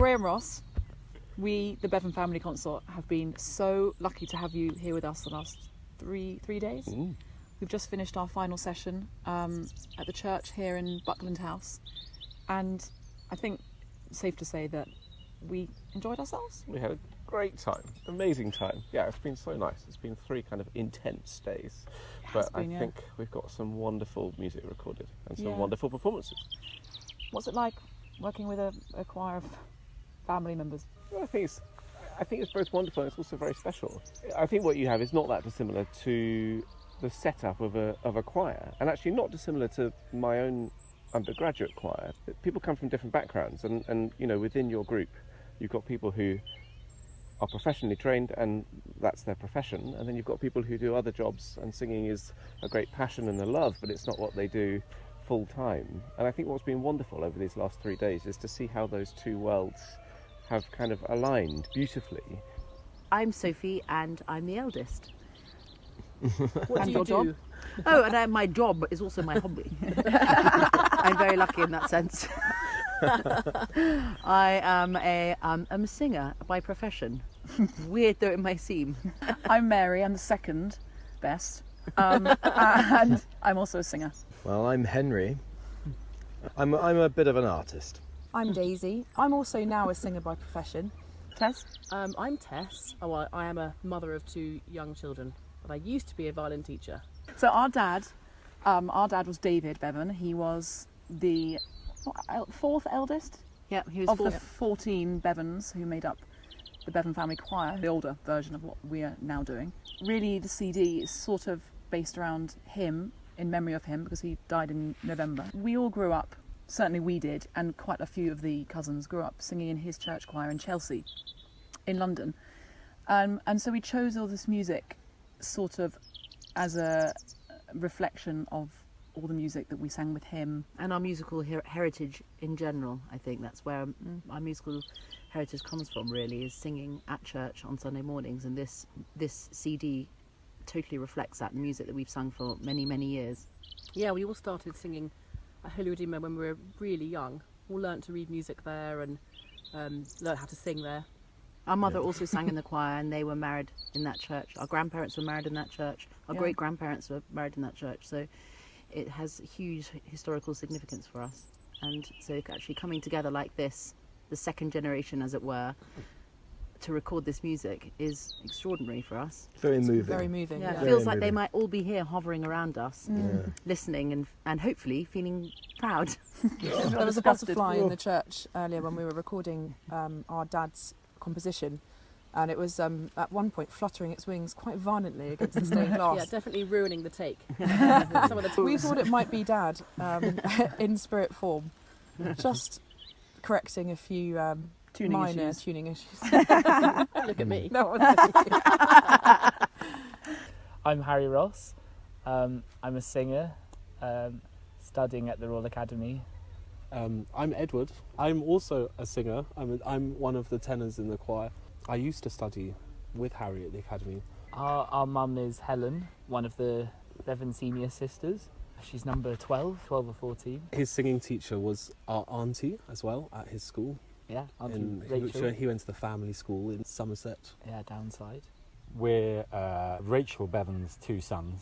Graham Ross, we, the Bevan Family Consort, have been so lucky to have you here with us the last three days. We've just finished our final session at the church here in Buckland House, and I think it's safe to say that we enjoyed ourselves. We had a great time, amazing time. Yeah, it's been so nice. It's been 3 kind of intense days, but I think we've got some wonderful music recorded and some wonderful performances. What's it like working with a choir of family members? Well, I think it's both wonderful and it's also very special. I think what you have is not that dissimilar to the setup of a choir, and actually not dissimilar to my own undergraduate choir. People come from different backgrounds, and you know, within your group you've got people who are professionally trained and that's their profession, and then you've got people who do other jobs, and singing is a great passion and a love, but it's not what they do full time. And I think what's been wonderful over these last 3 days is to see how those two worlds have kind of aligned beautifully. I'm Sophie and I'm the eldest. What do you do? Oh, and my job is also my hobby. I'm very lucky in that sense. I am a singer by profession. Weird though it may seem. I'm Mary, I'm the second best, and I'm also a singer. Well, I'm Henry. I'm a bit of an artist. I'm Daisy. I'm also now a singer by profession. Tess? I'm Tess. Oh, I am a mother of 2 young children, but I used to be a violin teacher. So our dad was David Bevan. He was the 4th eldest. Yeah, he was of fourth. the 14 Bevans who made up the Bevan Family Choir, the older version of what we are now doing. Really, the CD is sort of based around him, in memory of him, because he died in November. We all grew up, certainly we did, and quite a few of the cousins grew up singing in his church choir in Chelsea, in London. And so we chose all this music sort of as a reflection of all the music that we sang with him. And our musical heritage in general. I think that's where our musical heritage comes from, really, is singing at church on Sunday mornings. And this CD totally reflects that, the music that we've sung for many, many years. Yeah, we all started singing at Holy Redeemer when we were really young. All learnt to read music there and learnt how to sing there. Our mother also sang in the choir, and they were married in that church. Our grandparents were married in that church. Our great-grandparents were married in that church. So it has huge historical significance for us. And so actually coming together like this, the second generation, as it were, to record this music is extraordinary for us. Very moving. Very moving. Yeah, Yeah. it feels like they might all be here hovering around us, Yeah. listening and hopefully feeling proud. There was a butterfly in the church earlier when we were recording our dad's composition, and it was at one point fluttering its wings quite violently against the stained glass. Yeah, definitely ruining the take. Some of the We thought it might be Dad in spirit form, just correcting a few minor tuning issues. Look at me. No, I'm Harry Ross. I'm a singer, studying at the Royal Academy. I'm Edward. I'm also a singer. I'm one of the tenors in the choir. I used to study with Harry at the Academy. Our mum is Helen, one of the Devon senior sisters. She's number 12 or 14. His singing teacher was our auntie as well at his school. Yeah, Auntie Rachel. He went to the family school in Somerset. Yeah, downside. We're Rachel Bevan's 2 sons.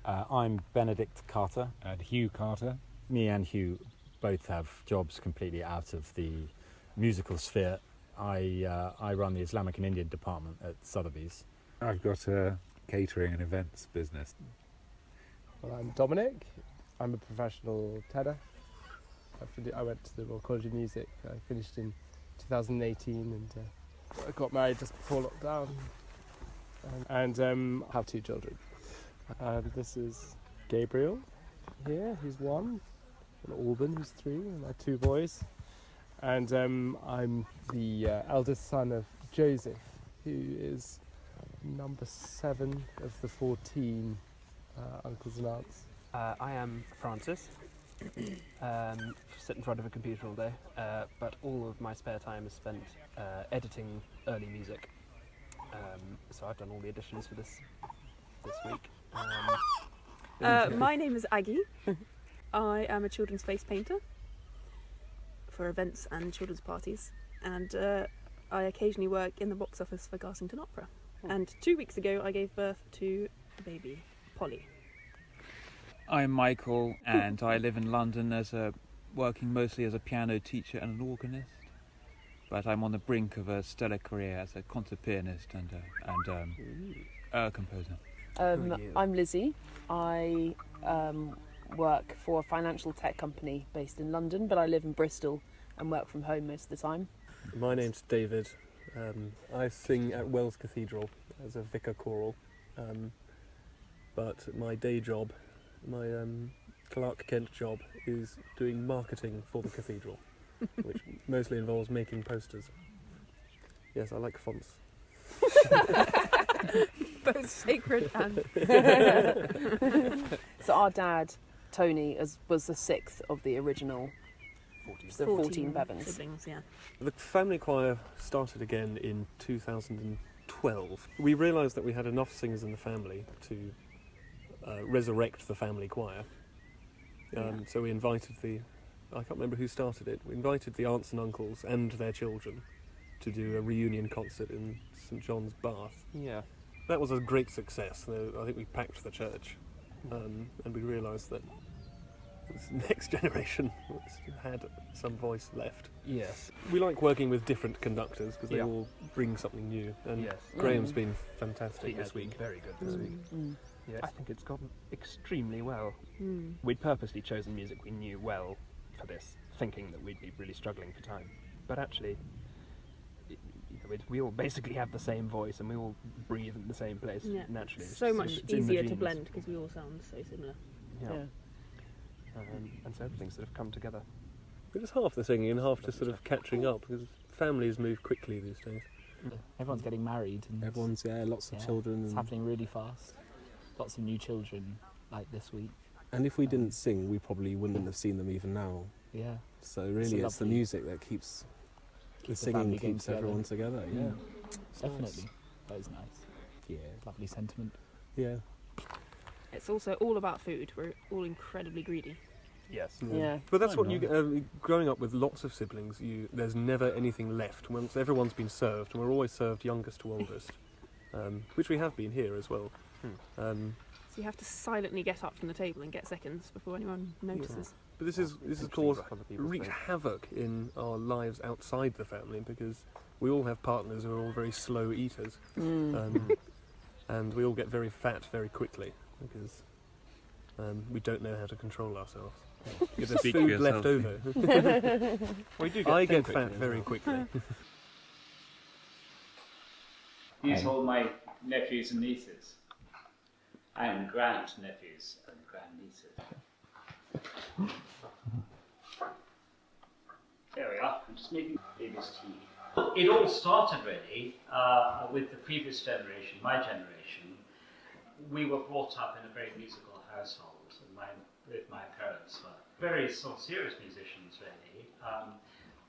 I'm Benedict Carter. And Hugh Carter. Me and Hugh both have jobs completely out of the musical sphere. I run the Islamic and Indian department at Sotheby's. I've got a catering and events business. Well, I'm Dominic. I'm a professional tenor. I went to the Royal College of Music. I finished in 2018 and I got married just before lockdown. And have 2 children. And this is Gabriel here, who's 1, and Alban, who's 3, and my 2 boys. And I'm the eldest son of Joseph, who is number 7 of the 14 uncles and aunts. I am Francis. Sit in front of a computer all day, but all of my spare time is spent editing early music. So I've done all the editions for this week. My name is Aggie. I am a children's face painter for events and children's parties. and I occasionally work in the box office for Garsington Opera. And 2 weeks ago I gave birth to the baby, Polly. I'm Michael, and I live in London working mostly as a piano teacher and an organist. But I'm on the brink of a stellar career as a concert pianist and a composer. I'm Lizzie. I work for a financial tech company based in London, but I live in Bristol and work from home most of the time. My name's David. I sing at Wells Cathedral as a vicar choral, but my day job, my Clark Kent job, is doing marketing for the cathedral, which mostly involves making posters. Yes, I like fonts. Both sacred and... So our dad, Tony, was the 6th of the original 14 Bevans. Siblings, yeah. The family choir started again in 2012. We realised that we had enough singers in the family to resurrect the family choir. So we invited I can't remember who started it, we invited the aunts and uncles and their children to do a reunion concert in St John's, Bath. Yeah. That was a great success. I think we packed the church, and we realised that this next generation had some voice left. Yes. We like working with different conductors because they all bring something new. And Yes. Graham's been fantastic He this has been week. very good this week. Yes. I think it's gone extremely well. Mm. We'd purposely chosen music we knew well for this, thinking that we'd be really struggling for time. But actually, we all basically have the same voice and we all breathe in the same place naturally. So much easier to blend because we all sound so similar. Yeah. And so everything's sort of come together. It was half the singing and half just sort of catching up because families move quickly these days. Everyone's getting married. And Everyone's, lots of children. It's And happening really fast. Lots of new children, like this week. And if we didn't sing, we probably wouldn't have seen them even now. Yeah. So really, it's the music that keeps the singing keeps everyone together. Yeah, Definitely. That is nice. Yeah, lovely sentiment. Yeah. It's also all about food. We're all incredibly greedy. Yes. Yeah. But that's what you get. Growing up with lots of siblings, there's never anything left. Once everyone's been served, and we're always served youngest to oldest, which we have been here as well. So you have to silently get up from the table and get seconds before anyone notices. But this is caused wreaked havoc in our lives outside the family because we all have partners who are all very slow eaters, and we all get very fat very quickly because we don't know how to control ourselves. If there's food left over, I get fat very quickly. These are all my nephews and nieces, and grand-nephews and grand-nieces. There we are, I'm just making baby's tea. It all started really with the previous generation, my generation. We were brought up in a very musical household, and both my parents were very sort of serious musicians really,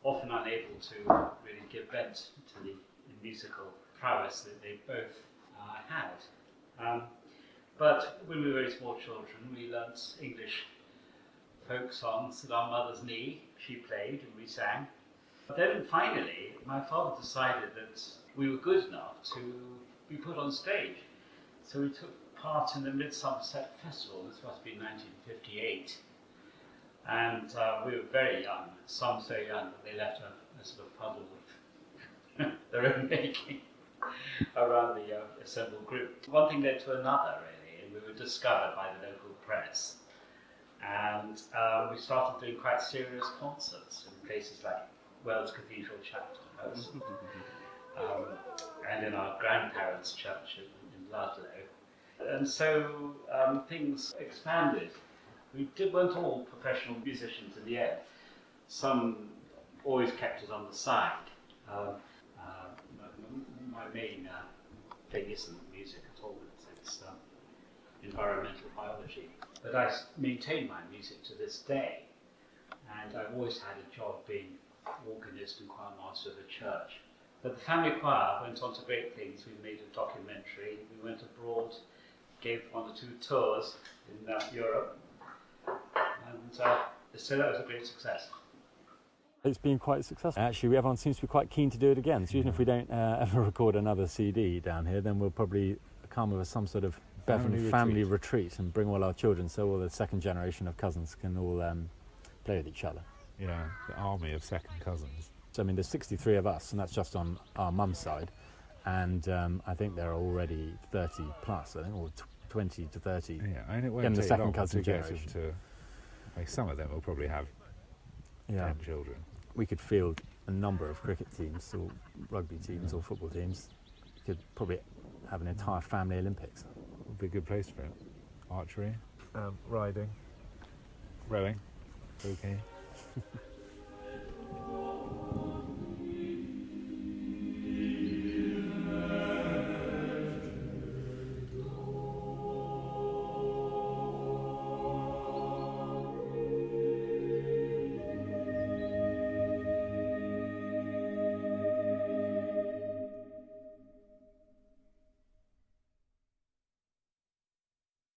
often unable to really give vent to the musical prowess that they both had. But when we were very small children, we learnt English folk songs at our mother's knee. She played and we sang. But then finally, my father decided that we were good enough to be put on stage. So we took part in the Mid-Somerset Festival. This must be 1958. And we were very young, some so young that they left a sort of puddle of their own making around the assembled group. One thing led to another, really, and we were discovered by the local press. And we started doing quite serious concerts in places like Wells Cathedral Chapter House and in our grandparents' church in Ludlow. And so things expanded. We weren't all professional musicians in the end. Some always kept us on the side. My main thing isn't music at all, it's environmental biology. But I maintain my music to this day, and I've always had a job being organist and choir master of a church. But the family choir went on to great things. We made a documentary, we went abroad, gave 1 or 2 tours in Europe, and so that was a great success. It's been quite successful. Actually, everyone seems to be quite keen to do it again. So even if we don't ever record another CD down here, then we'll probably come with some sort of Bevan family retreat and bring all our children, so all the second generation of cousins can all play with each other. Yeah, the army of second cousins. So I mean, there's 63 of us, and that's just on our mum's side, and I think there are already 30 plus. I think, or 20 to 30. Yeah, and it won't in the take second long cousin to get generation. into. Like some of them will probably have 10 children. We could field a number of cricket teams, or rugby teams, or football teams. We could probably have an entire family Olympics. Would be a good place for it. Archery, riding, rowing. Okay.